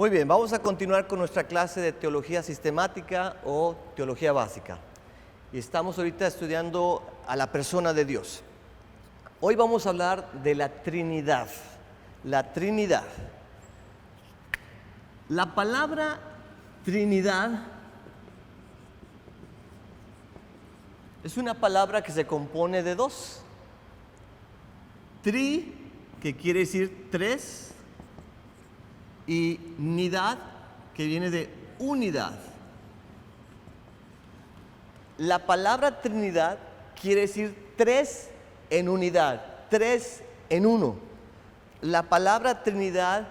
Muy bien, vamos a continuar con nuestra clase de teología sistemática o teología básica. Y estamos ahorita estudiando a la persona de Dios. Hoy vamos a hablar de la Trinidad. La Trinidad. La palabra Trinidad es una palabra que se compone de dos. Tri, que quiere decir tres, y nidad, que viene de unidad. La palabra Trinidad quiere decir tres en unidad, tres en uno. La palabra Trinidad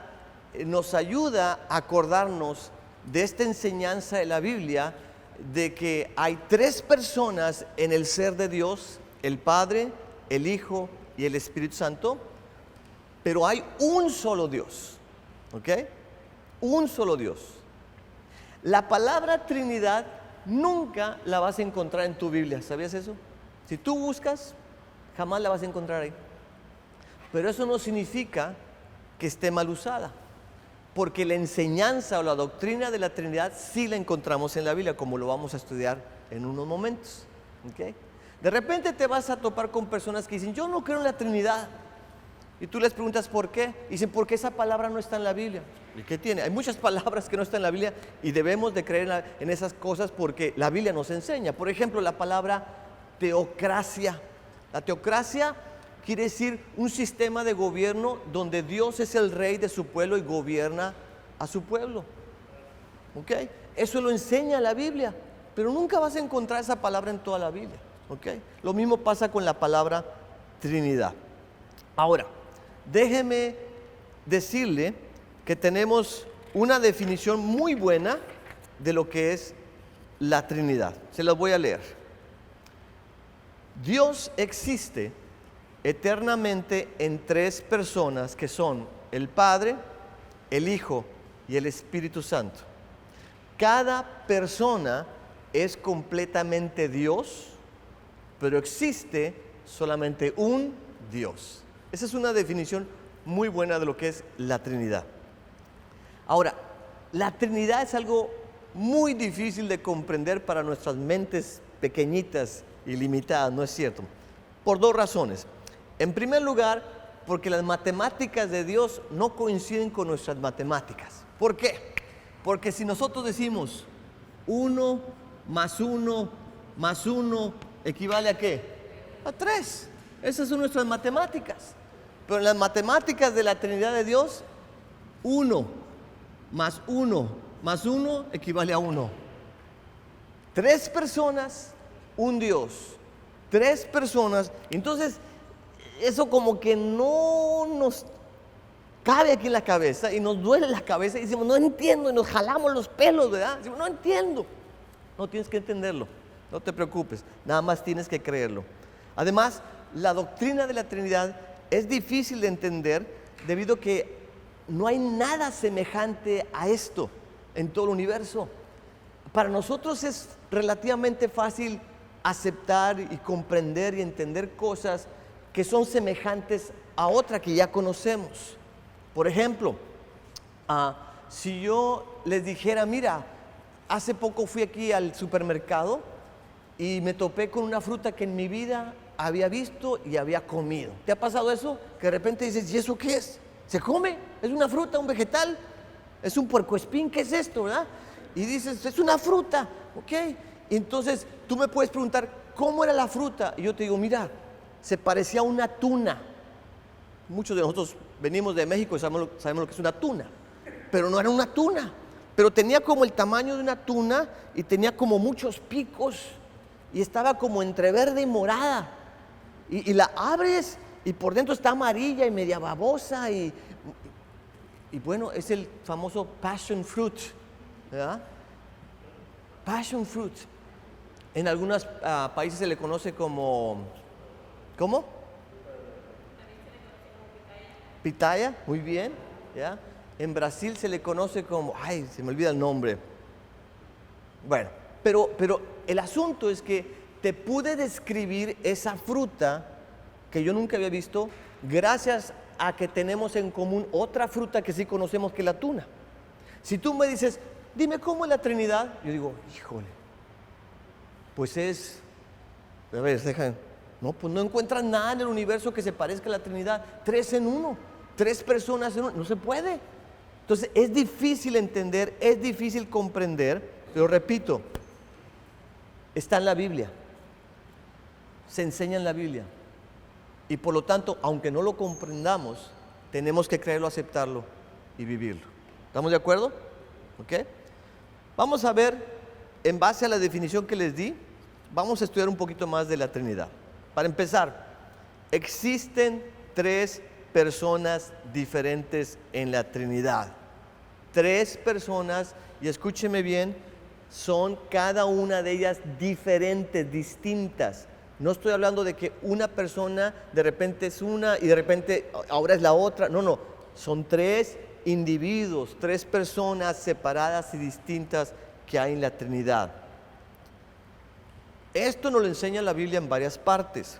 nos ayuda a acordarnos de esta enseñanza de la Biblia, de que hay tres personas en el ser de Dios, el Padre, el Hijo y el Espíritu Santo, pero hay un solo Dios. ¿Ok? Un solo Dios. La palabra Trinidad nunca la vas a encontrar en tu Biblia. ¿Sabías eso? Si tú buscas, jamás la vas a encontrar ahí. Pero eso no significa que esté mal usada, porque la enseñanza o la doctrina de la Trinidad sí la encontramos en la Biblia, como lo vamos a estudiar en unos momentos. ¿Ok? De repente te vas a topar con personas que dicen, yo no creo en la Trinidad. Y tú les preguntas por qué. Dicen, porque esa palabra no está en la Biblia. ¿Y qué tiene? Hay muchas palabras que no están en la Biblia y debemos de creer en esas cosas porque la Biblia nos enseña. Por ejemplo, la palabra teocracia. La teocracia quiere decir un sistema de gobierno donde Dios es el rey de su pueblo y gobierna a su pueblo. ¿Ok? Eso lo enseña la Biblia, pero nunca vas a encontrar esa palabra en toda la Biblia. ¿Ok? Lo mismo pasa con la palabra Trinidad. Ahora, déjeme decirle que tenemos una definición muy buena de lo que es la Trinidad. Se las voy a leer. Dios existe eternamente en tres personas que son el Padre, el Hijo y el Espíritu Santo. Cada persona es completamente Dios, pero existe solamente un Dios. Esa es una definición muy buena de lo que es la Trinidad. Ahora, la Trinidad es algo muy difícil de comprender para nuestras mentes pequeñitas y limitadas, ¿no es cierto? Por dos razones. En primer lugar, porque las matemáticas de Dios no coinciden con nuestras matemáticas. ¿Por qué? Porque si nosotros decimos 1 más 1 más 1 equivale ¿a qué? A 3. Esas son nuestras matemáticas. Pero en las matemáticas de la Trinidad de Dios, 1 más 1 más 1 equivale a 1. Tres personas, un Dios. Tres personas. Entonces, eso como que no nos cabe aquí en la cabeza y nos duele la cabeza y decimos, no entiendo, y nos jalamos los pelos, ¿verdad? Decimos, no entiendo. No tienes que entenderlo, no te preocupes, nada más tienes que creerlo. Además, la doctrina de la Trinidad es difícil de entender debido a que no hay nada semejante a esto en todo el universo. Para nosotros es relativamente fácil aceptar y comprender y entender cosas que son semejantes a otra que ya conocemos. Por ejemplo, si yo les dijera, mira, hace poco fui aquí al supermercado y me topé con una fruta que en mi vida había visto y había comido. ¿Te ha pasado eso? Que de repente dices, ¿y eso qué es? ¿Se come? ¿Es una fruta, un vegetal? ¿Es un puercoespín? ¿Qué es esto, verdad? Y dices, es una fruta, ¿ok? Y entonces tú me puedes preguntar, ¿cómo era la fruta? Y yo te digo, mira, se parecía a una tuna. Muchos de nosotros venimos de México y sabemos lo que es una tuna, pero no era una tuna, pero tenía como el tamaño de una tuna y tenía como muchos picos y estaba como entre verde y morada. Y la abres y por dentro está amarilla y media babosa y bueno, es el famoso passion fruit, ¿verdad? Passion fruit. En algunos países se le conoce como, ¿cómo? Pitaya, muy bien, ¿ya? En Brasil se le conoce como, ay, se me olvida el nombre. Bueno, pero el asunto es que te pude describir esa fruta que yo nunca había visto gracias a que tenemos en común otra fruta que sí conocemos, que es la tuna. Si tú me dices, dime cómo es la Trinidad, yo digo, híjole, pues es, a ver, deja, no, pues no encuentran nada en el universo que se parezca a la Trinidad. 3 en 1, 3 personas en 1, no se puede. Entonces es difícil entender, es difícil comprender, pero repito, está en la Biblia, se enseña en la Biblia. Y por lo tanto, aunque no lo comprendamos, tenemos que creerlo, aceptarlo y vivirlo. ¿Estamos de acuerdo? ¿Ok? Vamos a ver, en base a la definición que les di, vamos a estudiar un poquito más de la Trinidad. Para empezar, existen 3 personas diferentes en la Trinidad. 3 personas, y escúcheme bien, son cada una de ellas diferentes, distintas. No estoy hablando de que una persona de repente es una y de repente ahora es la otra. No, no. Son 3 individuos, 3 personas separadas y distintas que hay en la Trinidad. Esto nos lo enseña la Biblia en varias partes.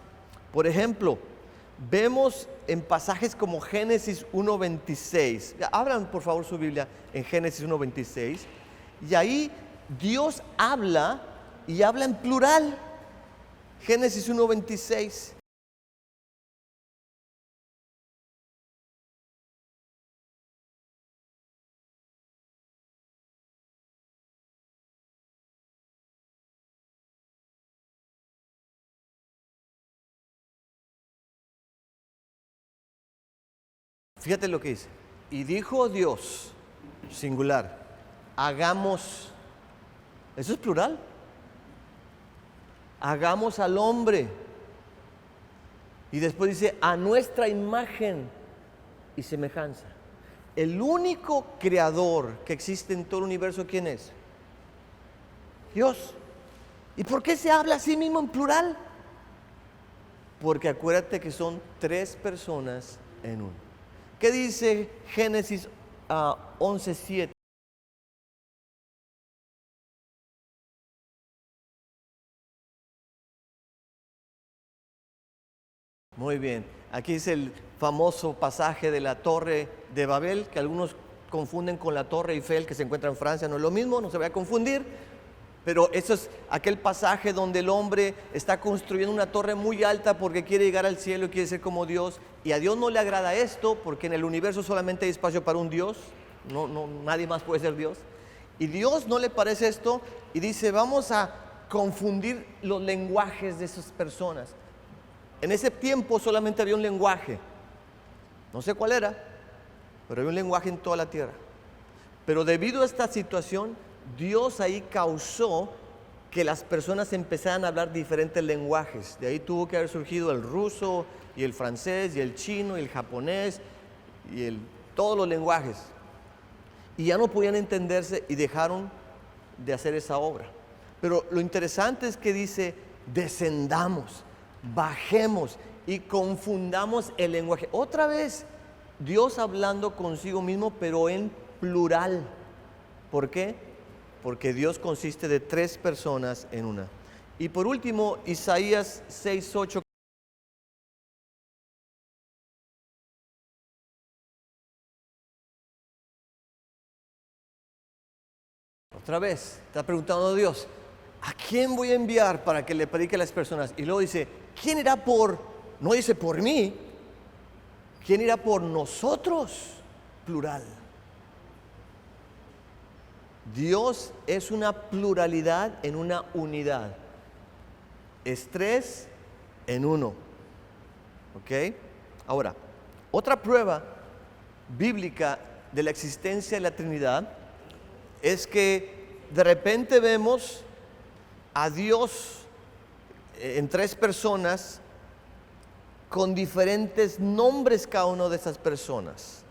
Por ejemplo, vemos en pasajes como Génesis 1:26. Abran por favor su Biblia en Génesis 1:26. Y ahí Dios habla y habla en plural. Génesis 1:26. Fíjate lo que dice. Y dijo Dios, singular, hagamos, eso es plural, hagamos al hombre. Y después dice, a nuestra imagen y semejanza. El único creador que existe en todo el universo, ¿quién es? Dios. ¿Y por qué se habla a sí mismo en plural? Porque acuérdate que son 3 personas en uno. ¿Qué dice Génesis 11:7? Muy bien, aquí es el famoso pasaje de la Torre de Babel, que algunos confunden con la Torre Eiffel que se encuentra en Francia. No es lo mismo, no se vaya a confundir, pero eso es aquel pasaje donde el hombre está construyendo una torre muy alta porque quiere llegar al cielo y quiere ser como Dios, y a Dios no le agrada esto porque en el universo solamente hay espacio para un Dios, nadie más puede ser Dios, y Dios no le parece esto y dice, vamos a confundir los lenguajes de esas personas. En ese tiempo solamente había un lenguaje, no sé cuál era, pero había un lenguaje en toda la tierra. Pero debido a esta situación, Dios ahí causó que las personas empezaran a hablar diferentes lenguajes. De ahí tuvo que haber surgido el ruso y el francés y el chino y el japonés y todos los lenguajes. Y ya no podían entenderse y dejaron de hacer esa obra. Pero lo interesante es que dice, descendamos, bajemos y confundamos el lenguaje. Otra vez, Dios hablando consigo mismo, pero en plural. ¿Por qué? Porque Dios consiste de 3 personas en una. Y por último, Isaías 6:8. Otra vez, está preguntando Dios, ¿a quién voy a enviar para que le predique a las personas? Y luego dice, ¿quién irá no dice por mí, ¿quién irá por nosotros? Plural. Dios es una pluralidad en una unidad. Es 3 en 1. ¿Ok? Ahora, otra prueba bíblica de la existencia de la Trinidad es que de repente vemos a Dios en 3 personas con diferentes nombres cada una de esas personas.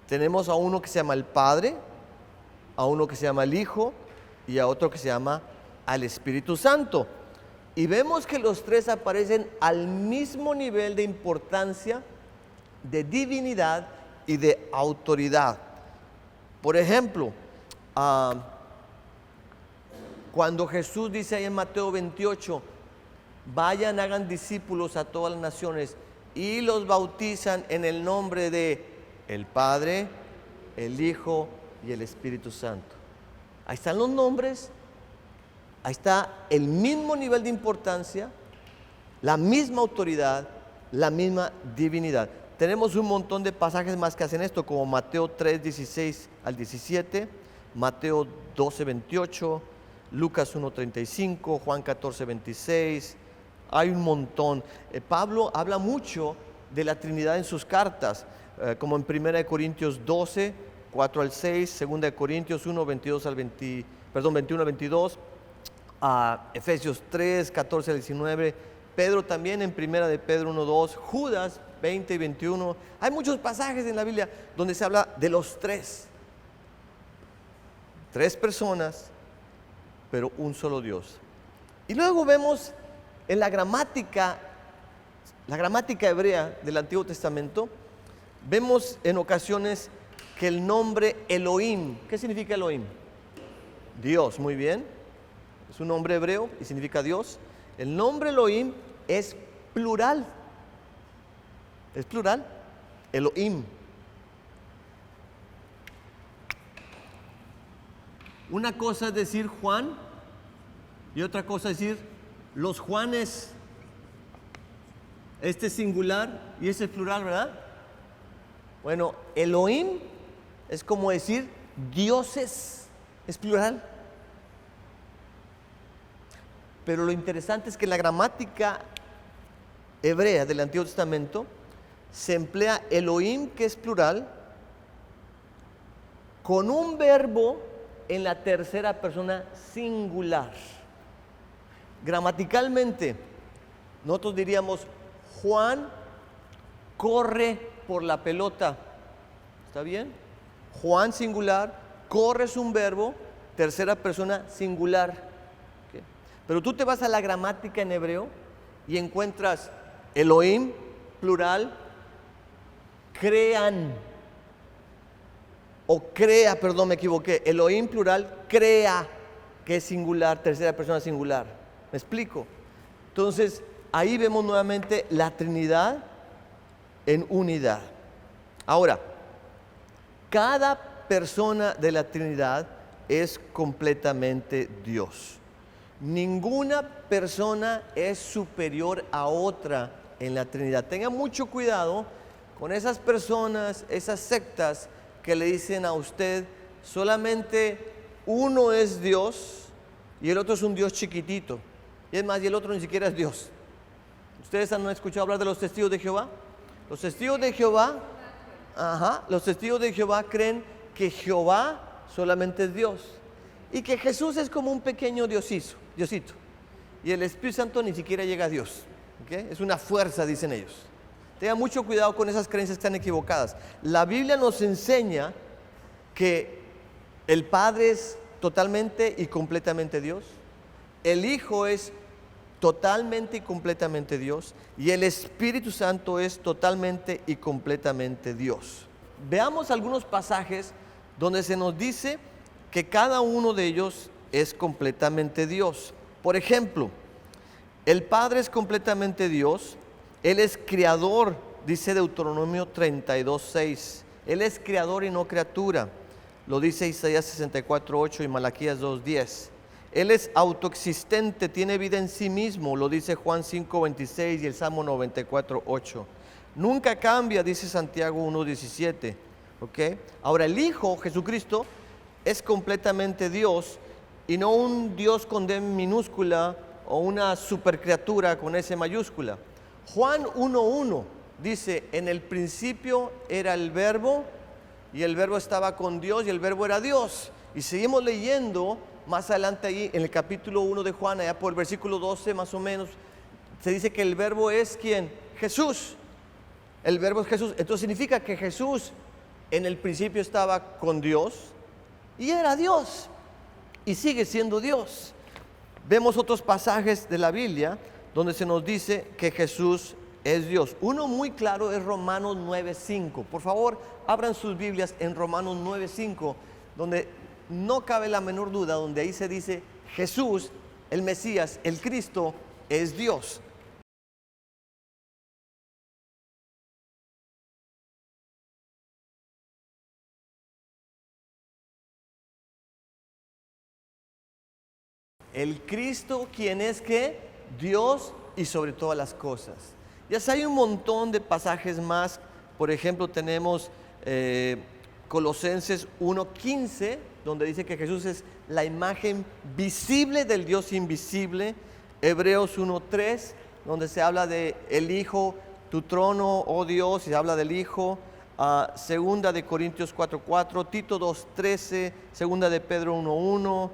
Tenemos a uno que se llama el Padre, a uno que se llama el Hijo y a otro que se llama al Espíritu Santo. Y vemos que los 3 aparecen al mismo nivel de importancia, de divinidad y de autoridad. Por ejemplo, cuando Jesús dice ahí en Mateo 28, vayan, hagan discípulos a todas las naciones y los bautizan en el nombre de el Padre, el Hijo y el Espíritu Santo. Ahí están los nombres, ahí está el mismo nivel de importancia, la misma autoridad, la misma divinidad. Tenemos un montón de pasajes más que hacen esto, como Mateo 3, 16 al 17, Mateo 12, 28, Lucas 1, 35, Juan 14, 26. Hay un montón. Pablo habla mucho de la Trinidad en sus cartas, como en 1 Corintios 12, 4 al 6, 2 Corintios 1, 21 al 22, Efesios 3, 14 al 19, Pedro también en 1 de Pedro 1, 2, Judas 20 y 21. Hay muchos pasajes en la Biblia donde se habla de los tres personas, pero un solo Dios. Y luego vemos en la gramática hebrea del Antiguo Testamento, vemos en ocasiones que el nombre Elohim, ¿qué significa Elohim? Dios, muy bien, es un nombre hebreo y significa Dios. El nombre Elohim es plural, Elohim. Una cosa es decir Juan y otra cosa es decir los Juanes. Este es singular y este es plural, ¿verdad? Bueno, Elohim es como decir dioses, es plural. Pero lo interesante es que en la gramática hebrea del Antiguo Testamento se emplea Elohim, que es plural, con un verbo en la tercera persona singular. Gramaticalmente, nosotros diríamos Juan corre por la pelota. ¿Está bien? Juan singular, corre es un verbo, tercera persona singular. ¿Okay? Pero tú te vas a la gramática en hebreo y encuentras Elohim, plural, crean, o crea, perdón, me equivoqué, Elohim, plural, crea, que es singular, tercera persona singular. ¿Me explico? Entonces, ahí vemos nuevamente la Trinidad en unidad. Ahora, cada persona de la Trinidad es completamente Dios. Ninguna persona es superior a otra en la Trinidad. Tenga mucho cuidado con esas personas, esas sectas que le dicen a usted solamente uno es Dios y el otro es un Dios chiquitito. Y es más, y el otro ni siquiera es Dios. ¿Ustedes han escuchado hablar de los testigos de Jehová? Los testigos de Jehová, los testigos de Jehová creen que Jehová solamente es Dios y que Jesús es como un pequeño diosito, y el Espíritu Santo ni siquiera llega a Dios. ¿Okay? Es una fuerza, dicen ellos. Tengan mucho cuidado con esas creencias que están equivocadas. La Biblia nos enseña que el Padre es totalmente y completamente Dios, el Hijo es totalmente y completamente Dios, y el Espíritu Santo es totalmente y completamente Dios. Veamos algunos pasajes donde se nos dice que cada uno de ellos es completamente Dios. Por ejemplo, el Padre es completamente Dios, Él es creador, dice Deuteronomio 32:6. Él es creador y no criatura, lo dice Isaías 64:8 y Malaquías 2:10. Él es autoexistente, tiene vida en sí mismo, lo dice Juan 5:26 y el Salmo 94:8. Nunca cambia, dice Santiago 1:17. ¿Okay? Ahora, el Hijo, Jesucristo, es completamente Dios y no un Dios con D minúscula o una supercriatura con S mayúscula. Juan 1:1 dice: en el principio era el Verbo y el Verbo estaba con Dios y el Verbo era Dios. Y seguimos leyendo más adelante ahí en el capítulo 1 de Juan, allá por el versículo 12 más o menos, se dice que el Verbo es ¿quién? Jesús. El Verbo es Jesús. Entonces significa que Jesús en el principio estaba con Dios y era Dios y sigue siendo Dios. Vemos otros pasajes de la Biblia donde se nos dice que Jesús es Dios. Uno muy claro es Romanos 9:5. Por favor, abran sus Biblias en Romanos 9:5, donde no cabe la menor duda, donde ahí se dice Jesús, el Mesías, el Cristo, es Dios. el Cristo, quien es que Dios y sobre todas las cosas. Ya hay un montón de pasajes más. Por ejemplo, tenemos Colosenses 1:15, donde dice que Jesús es la imagen visible del Dios invisible. Hebreos 1:3, donde se habla de el Hijo, tu trono, oh Dios, y se habla del Hijo. Segunda de Corintios 4:4, Tito 2:13, segunda de Pedro 1:1,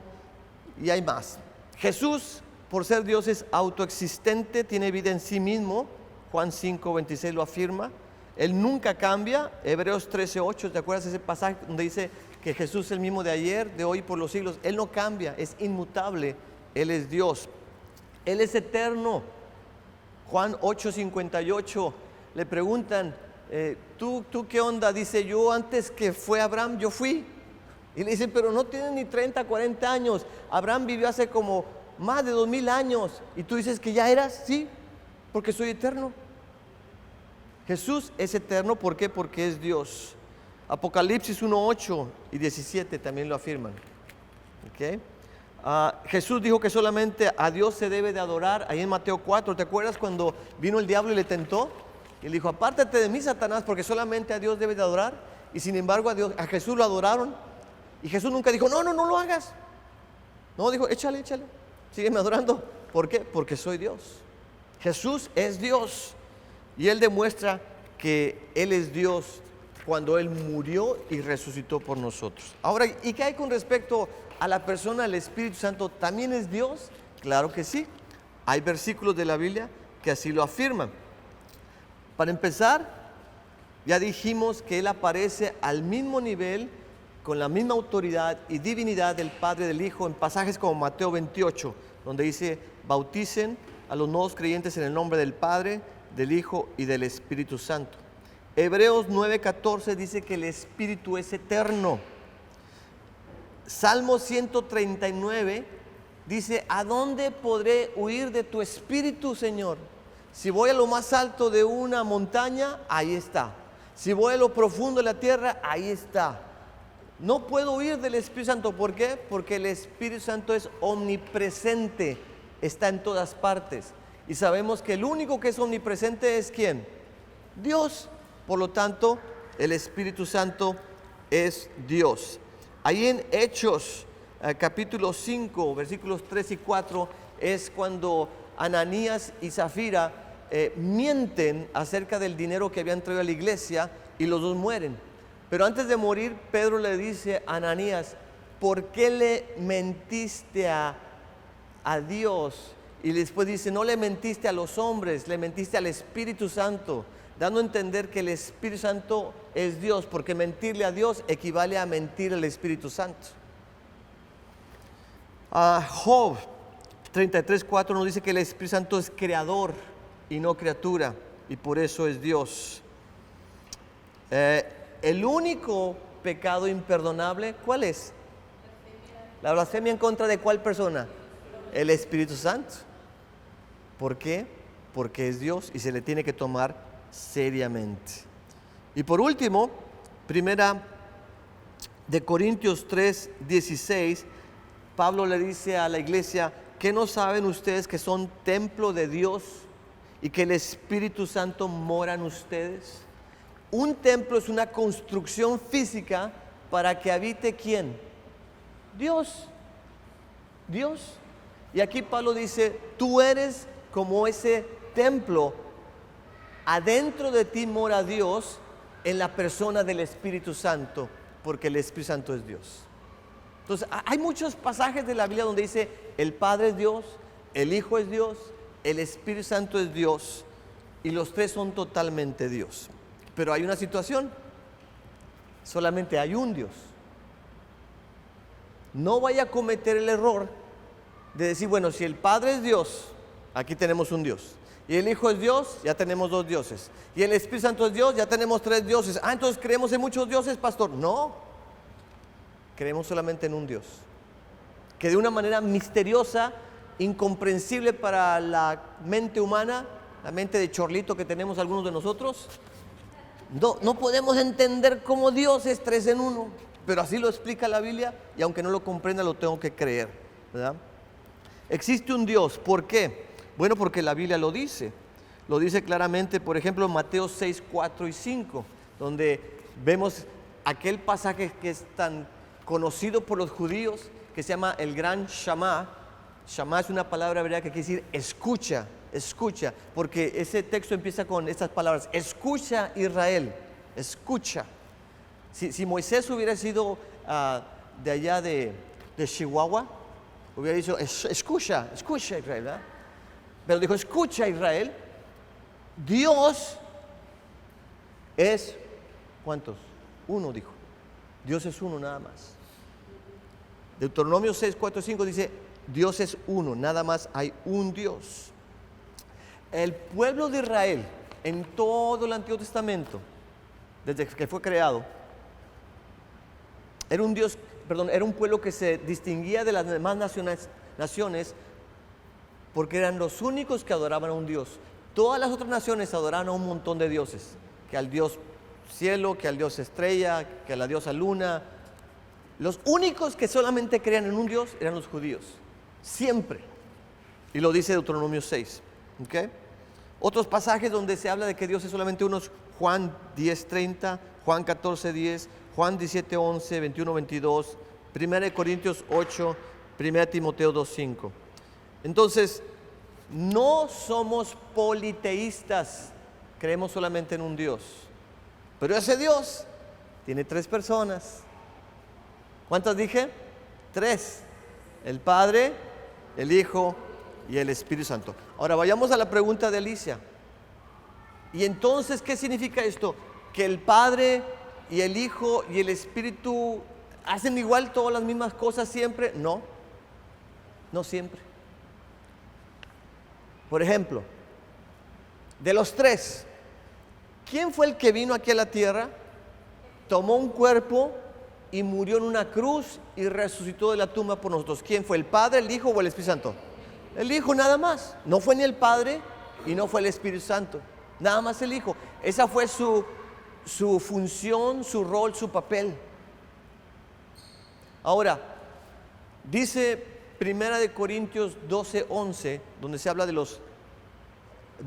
y hay más. Jesús, por ser Dios, es autoexistente, tiene vida en sí mismo. Juan 5:26 lo afirma. Él nunca cambia. Hebreos 13:8, ¿te acuerdas ese pasaje donde dice que Jesús es el mismo de ayer, de hoy, por los siglos? Él no cambia, es inmutable. Él es Dios. Él es eterno. Juan 8:58, le preguntan, ¿tú qué onda? Dice, yo antes que fue Abraham, yo fui. Y le dicen, pero no tienes ni 30, 40 años. Abraham vivió hace como más de 2000 años. Y tú dices que ya eras, sí, porque soy eterno. Jesús es eterno, ¿por qué? Porque es Dios. Apocalipsis 1:8 y 17 también lo afirman. ¿Okay? Jesús dijo que solamente a Dios se debe de adorar. Ahí en Mateo 4, ¿te acuerdas cuando vino el diablo y le tentó? Y le dijo, apártate de mí, Satanás, porque solamente a Dios debe de adorar. Y sin embargo a Jesús lo adoraron. Y Jesús nunca dijo, no lo hagas. No, dijo, échale, sígueme adorando. ¿Por qué? Porque soy Dios. Jesús es Dios. Y Él demuestra que Él es Dios cuando Él murió y resucitó por nosotros. Ahora, ¿y qué hay con respecto a la persona del Espíritu Santo? ¿También es Dios? Claro que sí. Hay versículos de la Biblia que así lo afirman. Para empezar, ya dijimos que Él aparece al mismo nivel, con la misma autoridad y divinidad del Padre y del Hijo, en pasajes como Mateo 28, donde dice, bauticen a los nuevos creyentes en el nombre del Padre, del Hijo y del Espíritu Santo. Hebreos 9:14 dice que el Espíritu es eterno. Salmo 139 dice, ¿a dónde podré huir de tu Espíritu, Señor? Si voy a lo más alto de una montaña, ahí está. Si voy a lo profundo de la tierra, ahí está. No puedo huir del Espíritu Santo. ¿Por qué? Porque el Espíritu Santo es omnipresente, está en todas partes. Y sabemos que el único que es omnipresente es ¿quién? Dios. Por lo tanto, el Espíritu Santo es Dios. Ahí en Hechos, capítulo 5, versículos 3 y 4, es cuando Ananías y Zafira mienten acerca del dinero que habían traído a la iglesia y los dos mueren. Pero antes de morir, Pedro le dice a Ananías, ¿por qué le mentiste a Dios? Y después dice, no le mentiste a los hombres, le mentiste al Espíritu Santo, dando a entender que el Espíritu Santo es Dios, porque mentirle a Dios equivale a mentir al Espíritu Santo. Job 33:4 nos dice que el Espíritu Santo es creador y no criatura, y por eso es Dios. El único pecado imperdonable, ¿cuál es? La blasfemia en contra de ¿cuál persona? El Espíritu Santo. ¿Por qué? Porque es Dios y se le tiene que tomar seriamente. Y por último, primera de Corintios 3:16, Pablo le dice a la iglesia, ¿qué no saben ustedes que son templo de Dios y que el Espíritu Santo mora en ustedes? Un templo es una construcción física para que habite ¿quién? Dios. Dios. Y aquí Pablo dice, tú eres como ese templo. Adentro de ti mora Dios en la persona del Espíritu Santo, porque el Espíritu Santo es Dios. Entonces, hay muchos pasajes de la Biblia donde dice, el Padre es Dios, el Hijo es Dios, el Espíritu Santo es Dios, y los tres son totalmente Dios. Pero hay una situación, solamente hay un Dios. No vaya a cometer el error de decir, bueno, si el Padre es Dios, aquí tenemos un Dios. Y el Hijo es Dios, ya tenemos dos dioses. Y el Espíritu Santo es Dios, ya tenemos tres dioses. Entonces creemos en muchos dioses, pastor. No, creemos solamente en un Dios, que de una manera misteriosa, incomprensible para la mente humana, la mente de chorlito que tenemos algunos de nosotros, no podemos entender cómo Dios es tres en uno. Pero así lo explica la Biblia, y aunque no lo comprenda, lo tengo que creer, ¿verdad? Existe un Dios. ¿Por qué? Bueno, porque la Biblia lo dice. Lo dice claramente, por ejemplo, en Mateo 6, 4 y 5, donde vemos aquel pasaje que es tan conocido por los judíos, que se llama el gran Shama. Shama es una palabra hebrea que quiere decir escucha, escucha, porque ese texto empieza con estas palabras: escucha, Israel, escucha. Si Moisés hubiera sido de allá de Chihuahua, hubiera dicho escucha, escucha, Israel, ¿verdad? Pero dijo escucha, Israel. Dios es, ¿cuántos? Uno, dijo. Dios es uno nada más. Deuteronomio 6, 4, 5 dice: Dios es uno, nada más hay un Dios. El pueblo de Israel, en todo el Antiguo Testamento, desde que fue creado, era un pueblo que se distinguía de las demás naciones porque eran los únicos que adoraban a un Dios. Todas las otras naciones adoraban a un montón de dioses, que al Dios cielo, que al Dios estrella, que a la diosa luna. Los únicos que solamente creían en un Dios eran los judíos, siempre. Y lo dice Deuteronomio 6. ¿Okay? Otros pasajes donde se habla de que Dios es solamente uno: Juan 10:30, Juan 14:10, Juan 17:11, 21:22, 1 Corintios 8, 1 Timoteo 2:5. Entonces, no somos politeístas, creemos solamente en un Dios. Pero ese Dios tiene tres personas. ¿Cuántas dije? Tres: el Padre, el Hijo y el Espíritu Santo. Ahora vayamos a la pregunta de Alicia. ¿Y entonces qué significa esto? ¿Que el Padre y el Hijo y el Espíritu hacen igual todas las mismas cosas siempre? No, no siempre. Por ejemplo, de los tres, ¿quién fue el que vino aquí a la tierra, tomó un cuerpo y murió en una cruz y resucitó de la tumba por nosotros? ¿Quién fue? ¿El Padre, el Hijo o el Espíritu Santo? El Hijo nada más. No fue ni el Padre y no fue el Espíritu Santo. Nada más el Hijo. Esa fue su función, su rol, su papel. Ahora, dice 1 Corintios 12:11, donde se habla de los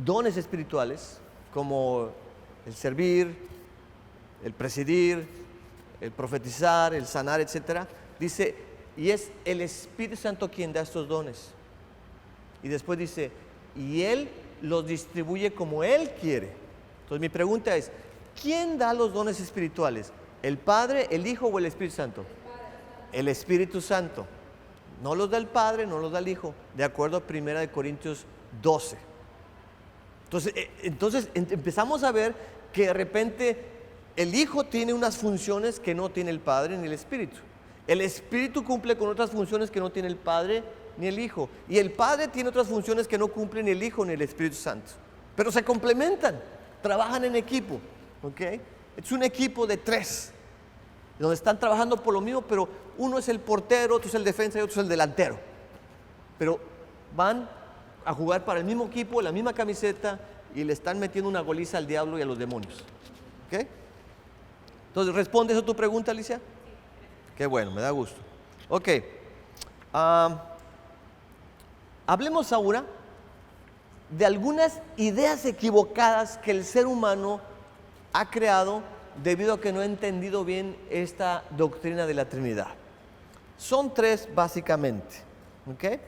dones espirituales, como el servir, el presidir, el profetizar, el sanar, etc. Dice: y es el Espíritu Santo quien da estos dones. Y después dice: y Él los distribuye como Él quiere. Entonces mi pregunta es: ¿quién da los dones espirituales? ¿El Padre, el Hijo o el Espíritu Santo? El Espíritu Santo. No los da el Padre, no los da el Hijo, de acuerdo a 1 Corintios 12. Entonces empezamos a ver que de repente el Hijo tiene unas funciones que no tiene el Padre ni el Espíritu. El Espíritu cumple con otras funciones que no tiene el Padre ni el Hijo. Y el Padre tiene otras funciones que no cumple ni el Hijo ni el Espíritu Santo. Pero se complementan, trabajan en equipo. ¿Okay? Es un equipo de tres, donde están trabajando por lo mismo, pero uno es el portero, otro es el defensa y otro es el delantero. Pero van a jugar para el mismo equipo, la misma camiseta, y le están metiendo una goliza al diablo y a los demonios. ¿Okay? Entonces, ¿responde eso tu pregunta, Alicia? Qué bueno, me da gusto. Ok. Hablemos ahora de algunas ideas equivocadas que el ser humano ha creado debido a que no ha entendido bien esta doctrina de la Trinidad. Son tres básicamente. ¿Okay?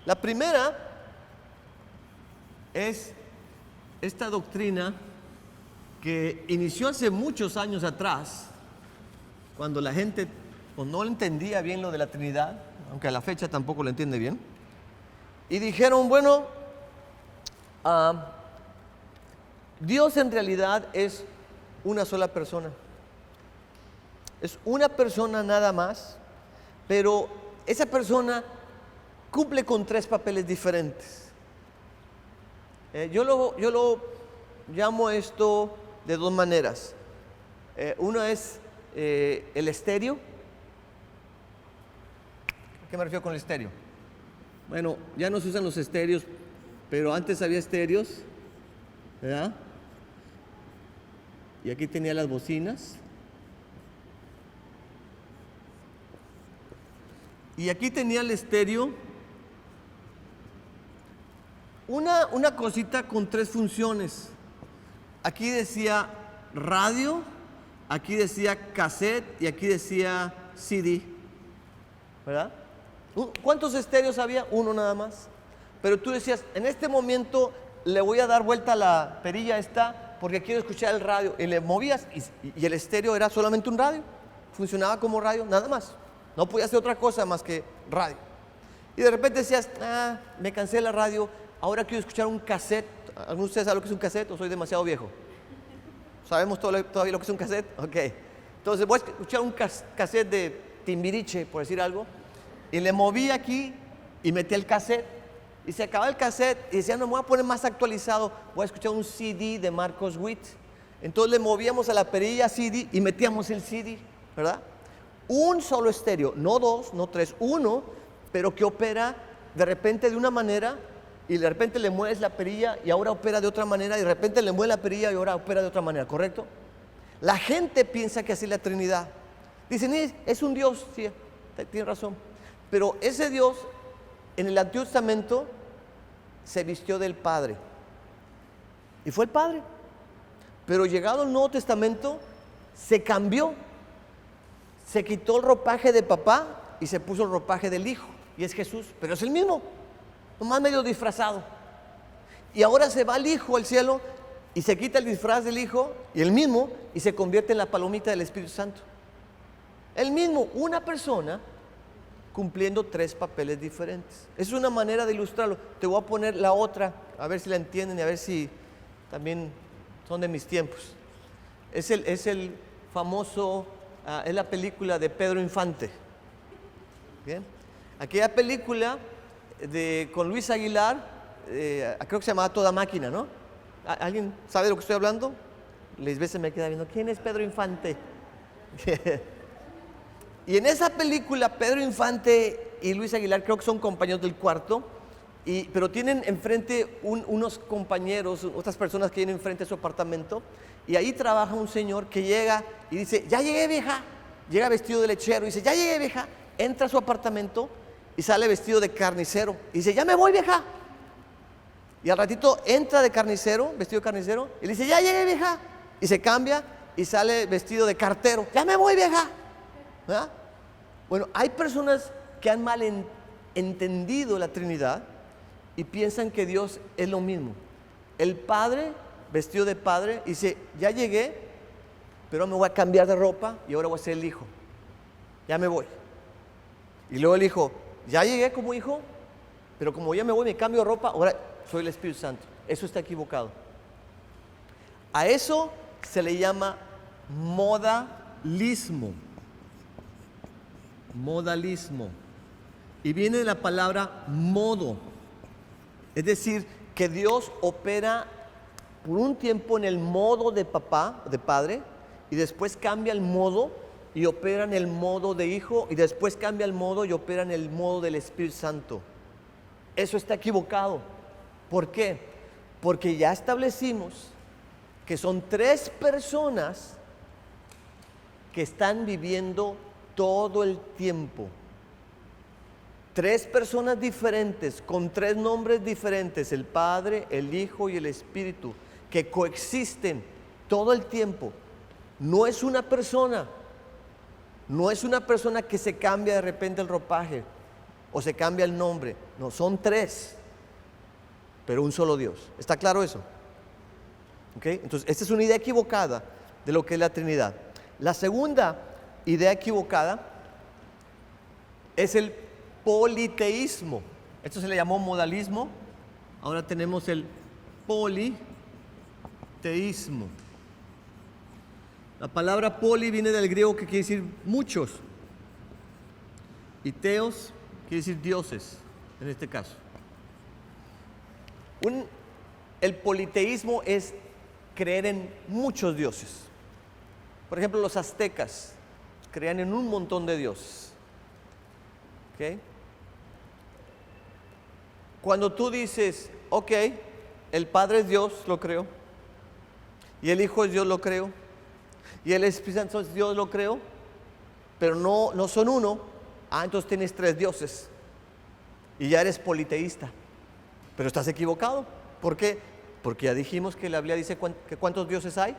La primera es esta doctrina que inició hace muchos años atrás, cuando la gente no entendía bien lo de la Trinidad, aunque a la fecha tampoco lo entiende bien, y dijeron: bueno, Dios en realidad es una sola persona. Es una persona nada más, pero esa persona cumple con tres papeles diferentes. Yo lo llamo esto de dos maneras. Uno es el estéreo. ¿A qué me refiero con el estéreo? Bueno, ya no se usan los estéreos, pero antes había estéreos, ¿verdad? Y aquí tenía las bocinas. Y aquí tenía el estéreo una cosita con 3 funciones. Aquí decía radio, aquí decía cassette y aquí decía CD, ¿verdad? ¿Cuántos estéreos había? Uno nada más. Pero tú decías, en este momento le voy a dar vuelta a la perilla esta porque quiero escuchar el radio. Y le movías y el estéreo era solamente un radio. Funcionaba como radio, nada más. No podía hacer otra cosa más que radio. Y de repente decías, me cansé de la radio, ahora quiero escuchar un cassette. ¿Alguno de ustedes sabe lo que es un cassette o soy demasiado viejo? ¿Sabemos todavía lo que es un cassette? Ok. Entonces voy a escuchar un cassette de Timbiriche, por decir algo. Y le moví aquí y metí el cassette. Y se acababa el cassette y decía, no, me voy a poner más actualizado. Voy a escuchar un CD de Marcos Witt. Entonces le movíamos a la perilla CD y metíamos el CD, ¿verdad? Un solo estéreo, no 2, no 3, uno, pero que opera de repente de una manera y de repente le mueves la perilla y ahora opera de otra manera y de repente le mueves la perilla y ahora opera de otra manera, ¿correcto? La gente piensa que así es la Trinidad. Dicen, es un Dios, sí, tiene razón. Pero ese Dios en el Antiguo Testamento se vistió del Padre. Y fue el Padre. Pero llegado al Nuevo Testamento se cambió. Se quitó el ropaje de papá y se puso el ropaje del Hijo. Y es Jesús, pero es el mismo, nomás medio disfrazado. Y ahora se va el Hijo al cielo y se quita el disfraz del Hijo y el mismo y se convierte en la palomita del Espíritu Santo. El mismo, una persona cumpliendo 3 papeles diferentes. Es una manera de ilustrarlo. Te voy a poner la otra, a ver si la entienden y a ver si también son de mis tiempos. Es el famoso, es la película de Pedro Infante. ¿Bien? Aquella película con Luis Aguilar, creo que se llamaba Toda Máquina, ¿no? ¿Alguien sabe de lo que estoy hablando? Lisbeth se me queda viendo, ¿quién es Pedro Infante? Y en esa película, Pedro Infante y Luis Aguilar creo que son compañeros del cuarto, pero tienen enfrente unos compañeros, otras personas que vienen enfrente de su apartamento, y ahí trabaja un señor que llega y dice, ya llegué, vieja. Llega vestido de lechero y dice, ya llegué, vieja. Entra a su apartamento y sale vestido de carnicero. Y dice, ya me voy, vieja. Y al ratito entra de carnicero, vestido de carnicero, y le dice, ya llegué, vieja. Y se cambia y sale vestido de cartero. Ya me voy, vieja. ¿Verdad? Bueno, hay personas que han entendido la Trinidad y piensan que Dios es lo mismo. El Padre, vestido de Padre, dice, ya llegué, pero me voy a cambiar de ropa y ahora voy a ser el Hijo. Ya me voy. Y luego el Hijo, ya llegué como Hijo, pero como ya me voy, me cambio de ropa, ahora soy el Espíritu Santo. Eso está equivocado. A eso se le llama modalismo. Modalismo. Y viene de la palabra modo. Es decir, que Dios opera por un tiempo en el modo de papá, de padre, y después cambia el modo y opera en el modo de hijo, y después cambia el modo y opera en el modo del Espíritu Santo. Eso está equivocado. ¿Por qué? Porque ya establecimos que son 3 personas que están viviendo todo el tiempo. 3 personas diferentes, con 3 nombres diferentes, el Padre, el Hijo y el Espíritu, que coexisten todo el tiempo. No es una persona, no es una persona que se cambia de repente el ropaje o se cambia el nombre. No, son 3, pero un solo Dios. ¿Está claro eso? ¿Okay? Entonces, esta es una idea equivocada de lo que es la Trinidad. La segunda idea equivocada es el politeísmo. Esto se le llamó modalismo. Ahora tenemos el politeísmo. La palabra poli viene del griego que quiere decir muchos. Y teos quiere decir dioses, en este caso. El politeísmo es creer en muchos dioses. Por ejemplo, los aztecas creían en un montón de dioses. ¿Okay? Cuando tú dices, ok, el Padre es Dios, lo creo, y el Hijo es Dios, lo creo, y el Espíritu Santo es Dios, lo creo, pero no son uno, entonces tienes 3 dioses, y ya eres politeísta. pero estás equivocado. ¿Por qué? Porque ya dijimos que la Biblia dice que ¿cuántos dioses hay?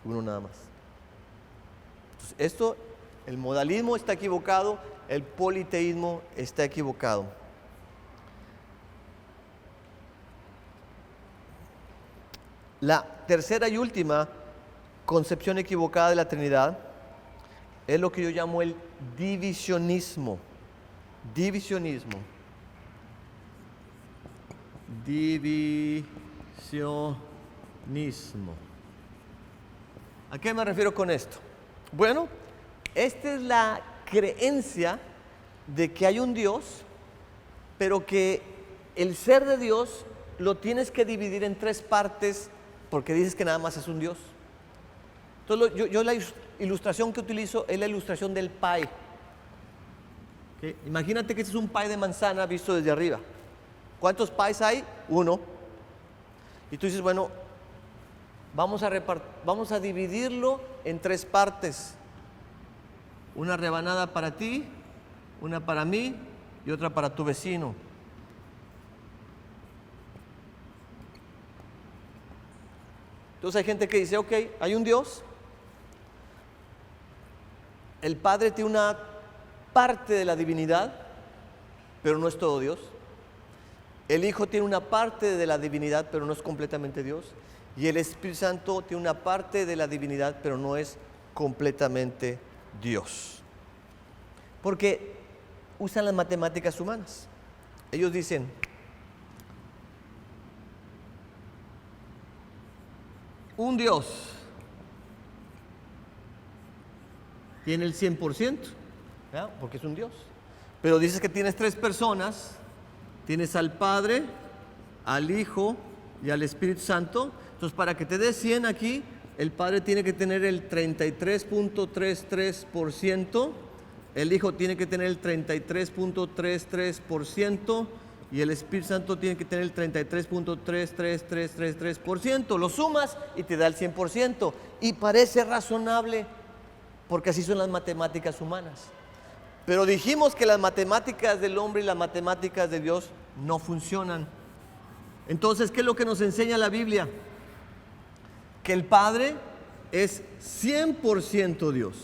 Uno nada más. Entonces, el modalismo está equivocado, el politeísmo está equivocado. La tercera y última concepción equivocada de la Trinidad es lo que yo llamo el divisionismo. Divisionismo. ¿A qué me refiero con esto? Bueno, esta es la creencia de que hay un Dios, pero que el ser de Dios lo tienes que dividir en tres partes porque dices que nada más es un Dios. Entonces yo la ilustración que utilizo es la ilustración del pie. ¿Okay? Imagínate que este es un pie de manzana visto desde arriba. ¿Cuántos pies hay? Uno. Y tú dices, bueno, vamos a dividirlo en tres partes. Una rebanada para ti, una para mí y otra para tu vecino. Entonces hay gente que dice, ok, hay un Dios. El Padre tiene una parte de la divinidad, pero no es todo Dios. El Hijo tiene una parte de la divinidad, pero no es completamente Dios. Y el Espíritu Santo tiene una parte de la divinidad, pero no es completamente Dios. Porque usan las matemáticas humanas. Ellos dicen, un Dios tiene el 100%, ¿verdad? Porque es un Dios. Pero dices que tienes tres personas, tienes al Padre, al Hijo y al Espíritu Santo. Entonces, para que te dé 100 aquí, el Padre tiene que tener el 33.33%, el Hijo tiene que tener el 33.33% y el Espíritu Santo tiene que tener el 33.33333%. Lo sumas y te da el 100%. Y parece razonable, porque así son las matemáticas humanas. Pero dijimos que las matemáticas del hombre y las matemáticas de Dios no funcionan. Entonces, ¿qué es lo que nos enseña la Biblia? Que el Padre es 100% Dios.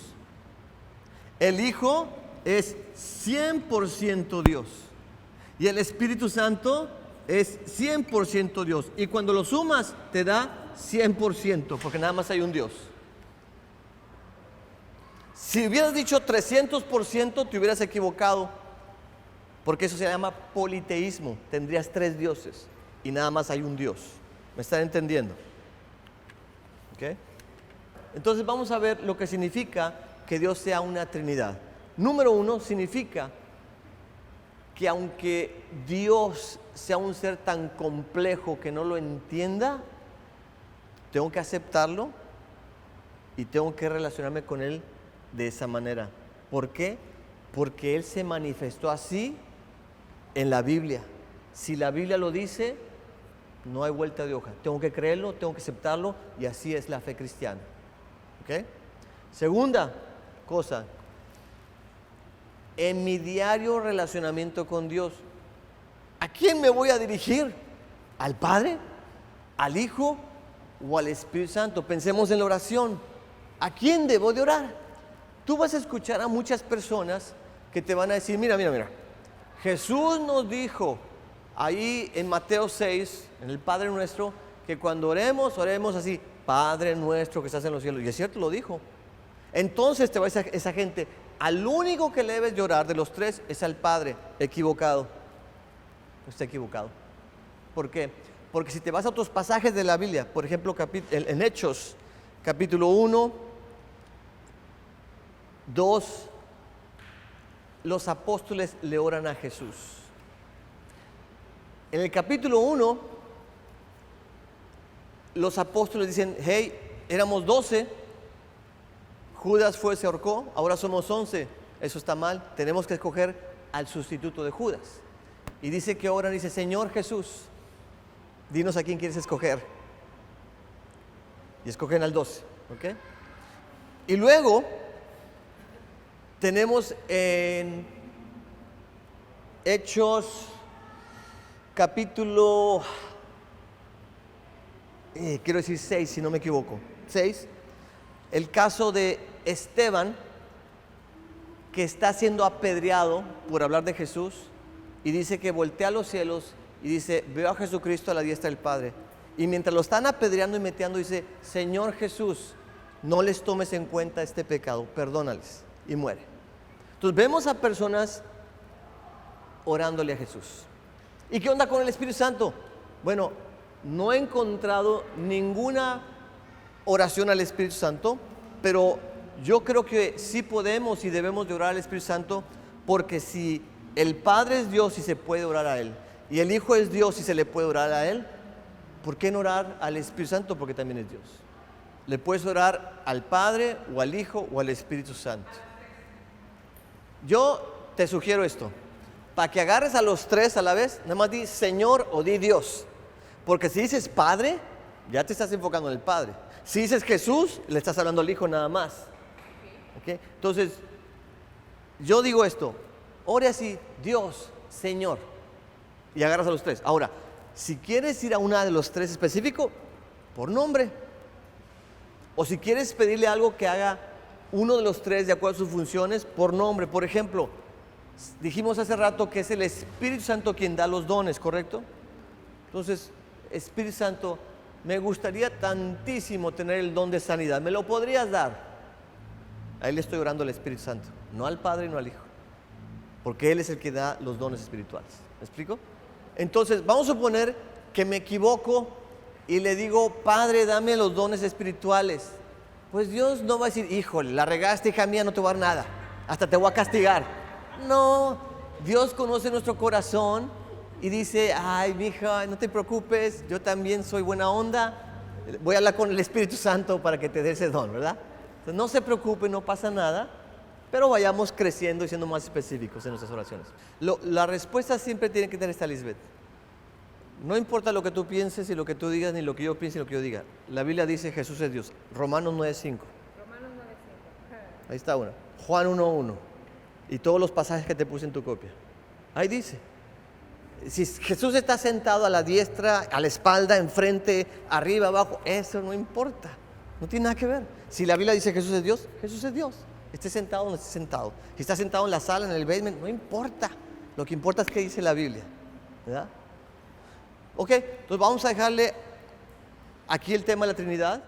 El Hijo es 100% Dios. Y el Espíritu Santo es 100% Dios. Y cuando lo sumas, te da 100%, porque nada más hay un Dios. Si hubieras dicho 300%, te hubieras equivocado, porque eso se llama politeísmo. Tendrías tres dioses y nada más hay un Dios. ¿Me están entendiendo? ¿Okay? Entonces vamos a ver lo que significa que Dios sea una Trinidad. Número uno, significa que aunque Dios sea un ser tan complejo que no lo entienda, tengo que aceptarlo y tengo que relacionarme con Él de esa manera. ¿Por qué? Porque Él se manifestó así en la Biblia. Si la Biblia lo dice, no hay vuelta de hoja. Tengo que creerlo, tengo que aceptarlo, y así es la fe cristiana. ¿Okay? Segunda cosa, en mi diario relacionamiento con Dios, ¿a quién me voy a dirigir? ¿Al Padre? ¿Al Hijo? ¿O al Espíritu Santo? Pensemos en la oración. ¿A quién debo de orar? Tú vas a escuchar a muchas personas que te van a decir, mira, Jesús nos dijo ahí en Mateo 6, en el Padre Nuestro, que cuando oremos así, Padre Nuestro que estás en los cielos. Y es cierto, lo dijo. Entonces te va a decir esa gente, al único que le debes de orar de los tres es al Padre. Equivocado. Está equivocado. ¿Por qué? Porque si te vas a otros pasajes de la Biblia, por ejemplo, en Hechos, capítulo 1, 2, los apóstoles le oran a Jesús. En el capítulo 1, los apóstoles dicen, hey, éramos 12, Judas se ahorcó, ahora somos 11, eso está mal, tenemos que escoger al sustituto de Judas. Y dice que oran, dice, Señor Jesús, dinos a quién quieres escoger. Y escogen al 12, ¿ok? Y luego tenemos en Hechos capítulo, quiero decir 6, si no me equivoco, 6, el caso de Esteban, que está siendo apedreado por hablar de Jesús, y dice que voltea a los cielos y dice, veo a Jesucristo a la diestra del Padre. Y mientras lo están apedreando y metiendo, dice, Señor Jesús, no les tomes en cuenta este pecado, perdónales, y muere. Entonces vemos a personas orándole a Jesús. ¿Y qué onda con el Espíritu Santo? Bueno, no he encontrado ninguna oración al Espíritu Santo, pero yo creo que sí podemos y debemos de orar al Espíritu Santo, porque si el Padre es Dios y se puede orar a Él, y el Hijo es Dios y se le puede orar a Él, ¿por qué no orar al Espíritu Santo? Porque también es Dios. Le puedes orar al Padre o al Hijo o al Espíritu Santo. Yo te sugiero esto, para que agarres a los tres a la vez, nada más di Señor o di Dios, porque si dices Padre, ya te estás enfocando en el Padre. Si dices Jesús, le estás hablando al Hijo nada más. ¿Okay? Entonces, yo digo esto, ore así, Dios, Señor, y agarras a los tres. Ahora, si quieres ir a una de los tres específico, por nombre, o si quieres pedirle algo que haga uno de los tres de acuerdo a sus funciones, por nombre. Por ejemplo, dijimos hace rato que es el Espíritu Santo quien da los dones, ¿correcto? Entonces, Espíritu Santo, me gustaría tantísimo tener el don de sanidad, ¿me lo podrías dar? A Él le estoy orando al Espíritu Santo, no al Padre y no al Hijo, porque Él es el que da los dones espirituales. ¿Me explico? Entonces, vamos a suponer que me equivoco y le digo, Padre, dame los dones espirituales. Pues Dios no va a decir, híjole, la regaste, hija mía, no te voy a dar nada, hasta te voy a castigar. No, Dios conoce nuestro corazón y dice, ay, mija, no te preocupes, yo también soy buena onda, voy a hablar con el Espíritu Santo para que te dé ese don, ¿verdad? Entonces, no se preocupe, no pasa nada, pero vayamos creciendo y siendo más específicos en nuestras oraciones. La respuesta siempre tiene que tener esta, Lisbeth. No importa lo que tú pienses y lo que tú digas, ni lo que yo piense y lo que yo diga. La Biblia dice Jesús es Dios. Romanos 9:5. Ahí está una. Juan 1:1. Y todos los pasajes que te puse en tu copia. Ahí dice. Si Jesús está sentado a la diestra, a la espalda, enfrente, arriba, abajo, eso no importa. No tiene nada que ver. Si la Biblia dice Jesús es Dios, Jesús es Dios. Esté sentado o no esté sentado. Si está sentado en la sala, en el basement, no importa. Lo que importa es qué dice la Biblia, ¿verdad? Ok, entonces vamos a dejarle aquí el tema de la Trinidad.